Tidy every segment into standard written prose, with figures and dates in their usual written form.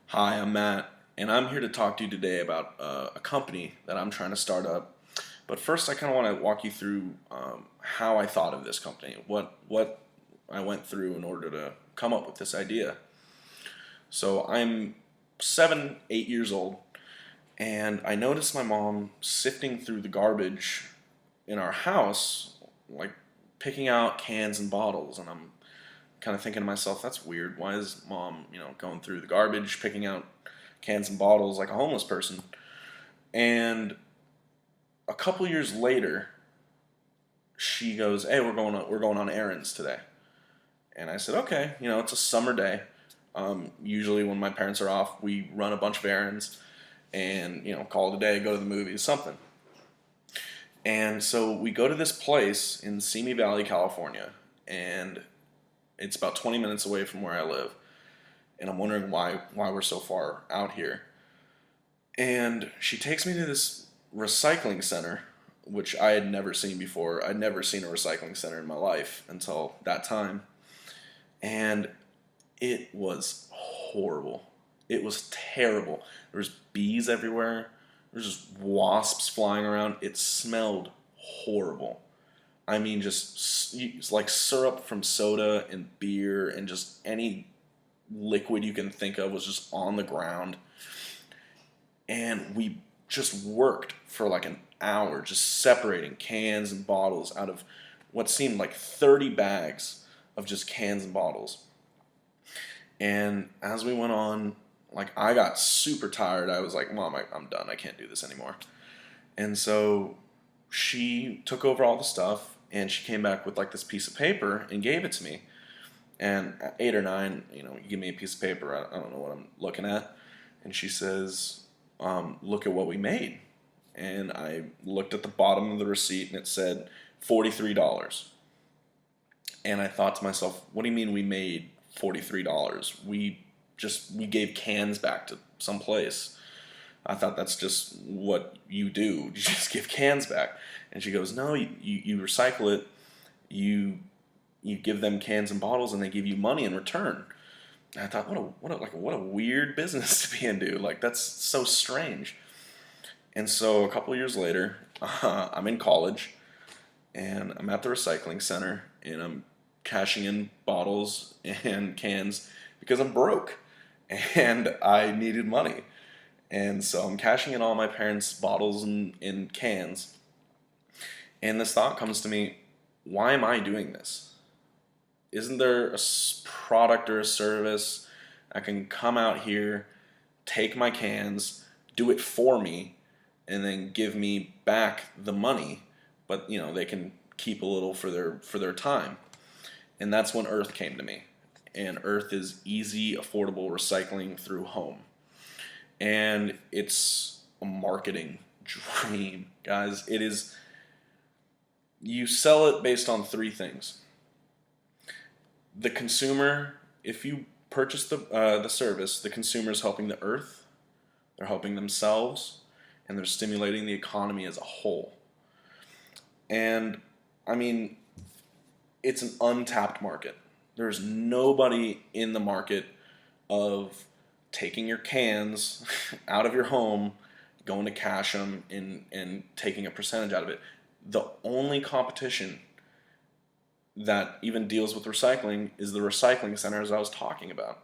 Hi, I'm Matt, and I'm here to talk to you today about a company that I'm trying to start up. But first, I kind of want to walk you through how I thought of this company, what I went through in order to come up with this idea. So I'm 7, 8 years old, and I noticed my mom sifting through the garbage in our house, like picking out cans and bottles, and I'm kind of thinking to myself, that's weird. Why is mom, going through the garbage, picking out cans and bottles like a homeless person? And a couple years later, she goes, "Hey, we're going on errands today." And I said, "Okay, it's a summer day. Usually when my parents are off, we run a bunch of errands and call it a day, go to the movies, something." And so we go to this place in Simi Valley, California, and it's about 20 minutes away from where I live. And I'm wondering why we're so far out here. And she takes me to this recycling center, which I had never seen before. I'd never seen a recycling center in my life until that time. And it was horrible. It was terrible. There was bees everywhere. There was just wasps flying around. It smelled horrible. I mean, just like syrup from soda and beer and just any liquid you can think of was just on the ground. And we just worked for like an hour, just separating cans and bottles out of what seemed like 30 bags of just cans and bottles. And as we went on, like I got super tired. I was like, "Mom, I'm done. I can't do this anymore." And so she took over all the stuff and she came back with like this piece of paper and gave it to me. And at 8 or 9, you give me a piece of paper, I don't know what I'm looking at. And she says, "Look at what we made." And I looked at the bottom of the receipt and it said $43. And I thought to myself, what do you mean we made $43? We gave cans back to some place. I thought that's just what you do. You just give cans back. And she goes, "No, you recycle it. You you give them cans and bottles, and they give you money in return." And I thought, what a weird business to be into. Like that's so strange. And so a couple of years later, I'm in college, and I'm at the recycling center, and I'm cashing in bottles and cans because I'm broke, and I needed money. And so I'm cashing in all my parents' bottles and cans. And this thought comes to me, why am I doing this? Isn't there a product or a service I can come out here, take my cans, do it for me, and then give me back the money, but they can keep a little for their time. And that's when Earth came to me. And Earth is easy, affordable recycling through home. And it's a marketing dream, guys. It is. You sell it based on three things: the consumer. If you purchase the service, the consumer is helping the earth, they're helping themselves, and they're stimulating the economy as a whole. And I mean, it's an untapped market. There's nobody in the market of taking your cans out of your home, going to cash them, and taking a percentage out of it. The only competition that even deals with recycling is the recycling centers I was talking about.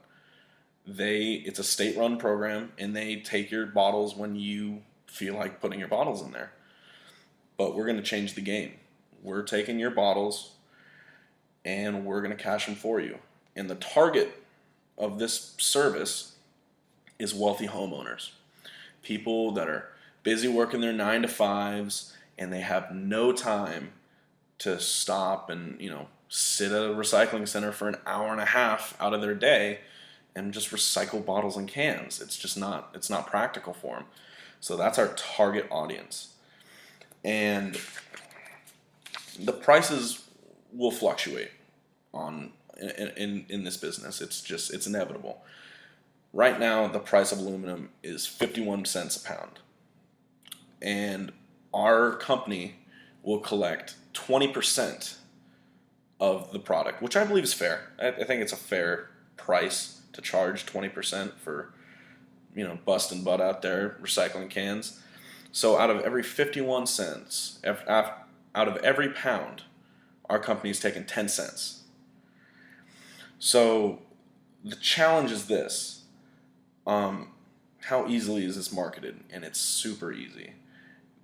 It's a state-run program, and they take your bottles when you feel like putting your bottles in there. But we're going to change the game. We're taking your bottles, and we're going to cash them for you. And the target of this service is wealthy homeowners, people that are busy working their 9 to 5s, and they have no time to stop and sit at a recycling center for an hour and a half out of their day and just recycle bottles and cans. It's not practical for them. So that's our target audience. And the prices will fluctuate on in this business. It's inevitable. Right now, the price of aluminum is 51 cents a pound. And our company will collect 20% of the product, which I believe is fair. I think it's a fair price to charge 20% for busting butt out there recycling cans. So out of every 51 cents, out of every pound, our company's taking 10 cents. So the challenge is this. How easily is this marketed? And it's super easy.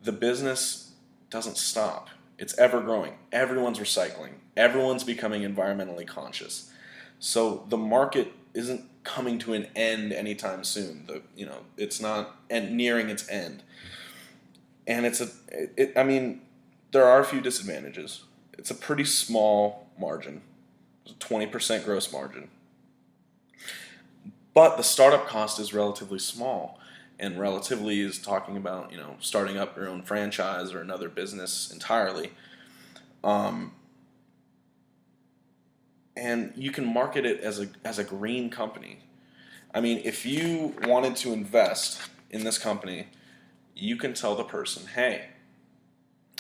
The business doesn't stop. It's ever growing. Everyone's recycling. Everyone's becoming environmentally conscious. So the market isn't coming to an end anytime soon. It's not nearing its end. And there are a few disadvantages. It's a pretty small margin. It's a 20% gross margin. But the startup cost is relatively small, and relatively is talking about starting up your own franchise or another business entirely, and you can market it as a green company. I mean, if you wanted to invest in this company, you can tell the person, hey,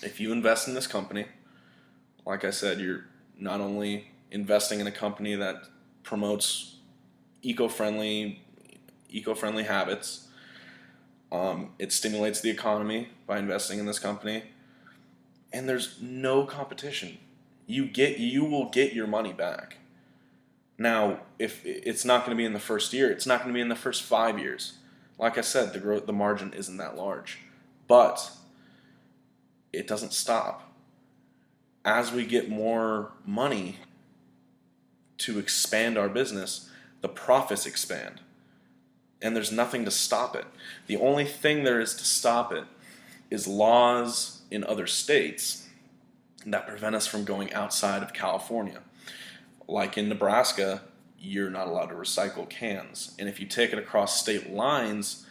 if you invest in this company, like I said, you're not only investing in a company that promotes eco-friendly habits. It stimulates the economy by investing in this company, and there's no competition. You will get your money back. Now, if it's not going to be in the first year, it's not going to be in the first 5 years. Like I said, the margin isn't that large, but it doesn't stop. As we get more money to expand our business, the profits expand. And there's nothing to stop it. The only thing there is to stop it is laws in other states that prevent us from going outside of California. Like in Nebraska, you're not allowed to recycle cans. And if you take it across state lines,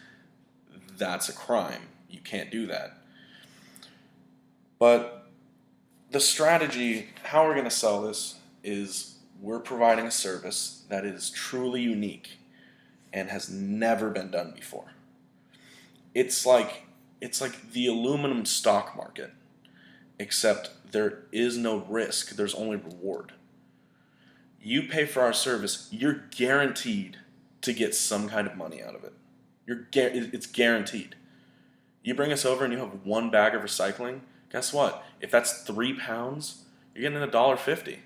that's a crime. You can't do that. But the strategy, how we're going to sell this, is we're providing a service that is truly unique and has never been done before. It's like the aluminum stock market, except there is no risk, there's only reward. You pay for our service, you're guaranteed to get some kind of money out of it. It's guaranteed. You bring us over and you have one bag of recycling, guess what? If that's 3 pounds, you're getting $1.50.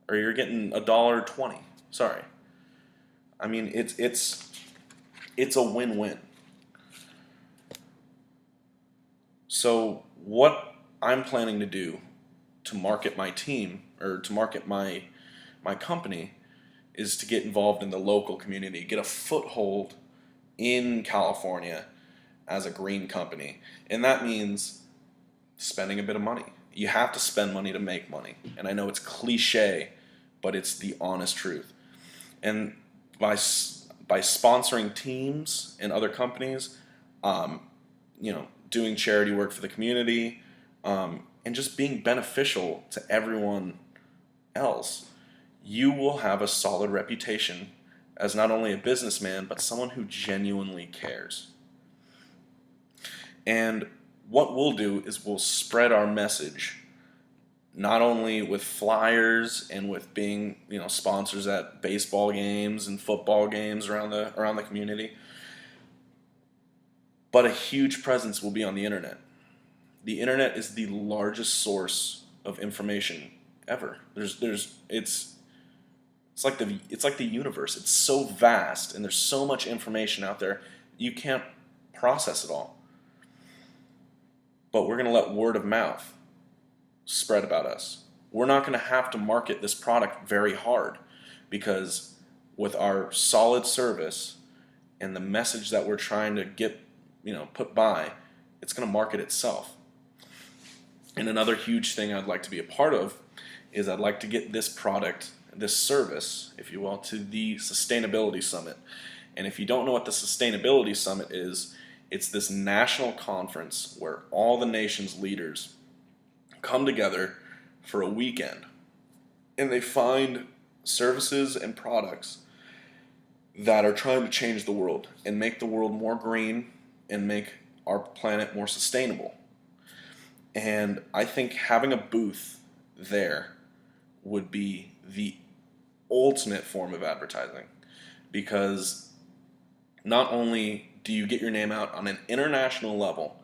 Or you're getting $1.20. Sorry. I mean, it's a win-win. So what I'm planning to do to market my team, or to market my company, is to get involved in the local community, get a foothold in California as a green company. And that means spending a bit of money. You have to spend money to make money. And I know it's cliche, but it's the honest truth. And by sponsoring teams and other companies, doing charity work for the community, and just being beneficial to everyone else, you will have a solid reputation as not only a businessman, but someone who genuinely cares. And what we'll do is we'll spread our message, not only with flyers and with being, sponsors at baseball games and football games around the community, but a huge presence will be on the internet. The internet is the largest source of information ever. It's like the universe. It's so vast, and there's so much information out there, you can't process it all. But we're going to let word of mouth spread about us. We're not going to have to market this product very hard, because with our solid service and the message that we're trying to get, put by, it's going to market itself. And another huge thing I'd like to be a part of is I'd like to get this product, this service, if you will, to the Sustainability Summit. And if you don't know what the Sustainability Summit is, it's this national conference where all the nation's leaders come together for a weekend, and they find services and products that are trying to change the world and make the world more green and make our planet more sustainable. And I think having a booth there would be the ultimate form of advertising, because not only do you get your name out on an international level,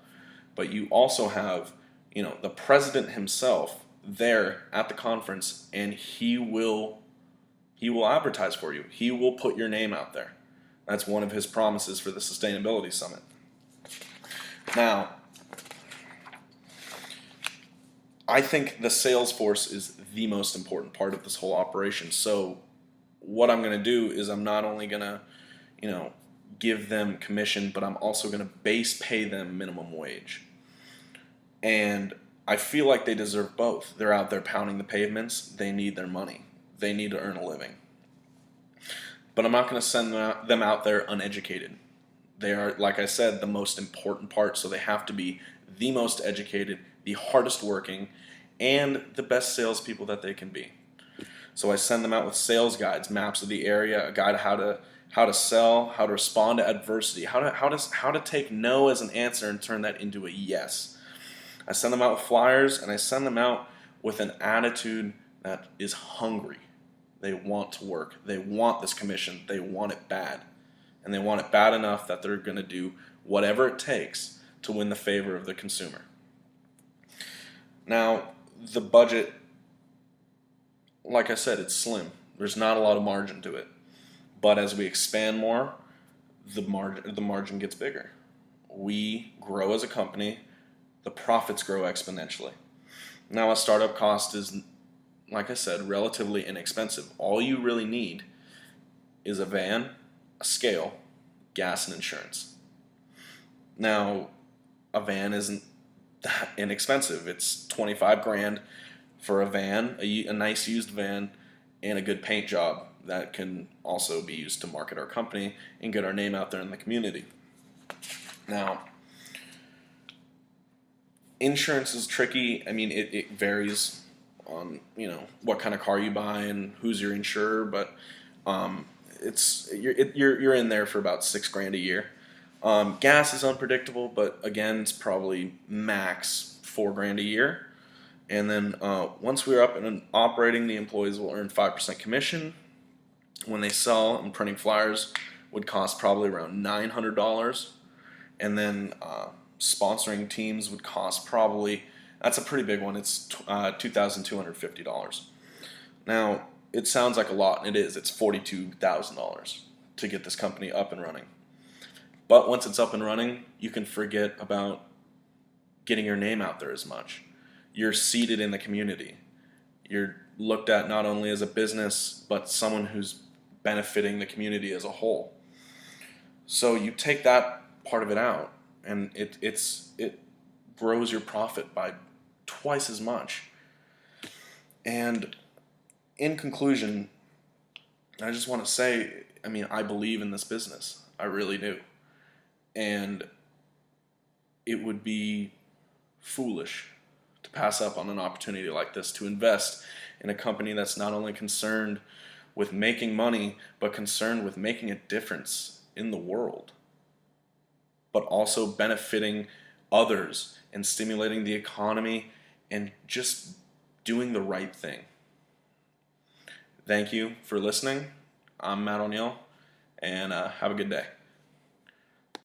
but you also have, the president himself there at the conference, and he will advertise for you. He will put your name out there. That's one of his promises for the Sustainability Summit. Now, I think the sales force is the most important part of this whole operation. So what I'm going to do is I'm not only going to, give them commission, but I'm also going to base pay them minimum wage. And I feel like they deserve both. They're out there pounding the pavements. They need their money. They need to earn a living. But I'm not going to send them out there uneducated. They are, like I said, the most important part, so they have to be the most educated, the hardest working, and the best salespeople that they can be. So I send them out with sales guides, maps of the area, a guide how to sell, how to respond to adversity, how to take no as an answer and turn that into a yes. I send them out with flyers, and I send them out with an attitude that is hungry. They want to work. They want this commission. They want it bad. And they want it bad enough that they're going to do whatever it takes to win the favor of the consumer. Now, the budget, like I said, it's slim. There's not a lot of margin to it. But as we expand more, the margin gets bigger. We grow as a company. The profits grow exponentially. Now, a startup cost is, like I said, relatively inexpensive. All you really need is a van, a scale, gas, and insurance. Now, a van isn't that inexpensive. It's 25 grand for a van, a nice used van, and a good paint job that can also be used to market our company and get our name out there in the community. Now, insurance is tricky. I mean, it varies on, what kind of car you buy and who's your insurer, but you're in there for about $6 grand a year. Gas is unpredictable, but again, it's probably max $4 grand a year. And then once we're up and operating, the employees will earn 5% commission. When they sell, and printing flyers would cost probably around $900. And then sponsoring teams would cost probably, that's a pretty big one, it's $2,250. Now, it sounds like a lot, and it is. It's $42,000 to get this company up and running. But once it's up and running, you can forget about getting your name out there as much. You're seated in the community. You're looked at not only as a business, but someone who's benefiting the community as a whole. So you take that part of it out, and it grows your profit by twice as much. And in conclusion, I just want to say, I believe in this business. I really do. And it would be foolish to pass up on an opportunity like this, to invest in a company that's not only concerned with making money, but concerned with making a difference in the world, but also benefiting others and stimulating the economy and just doing the right thing. Thank you for listening. I'm Matt O'Neill, and have a good day.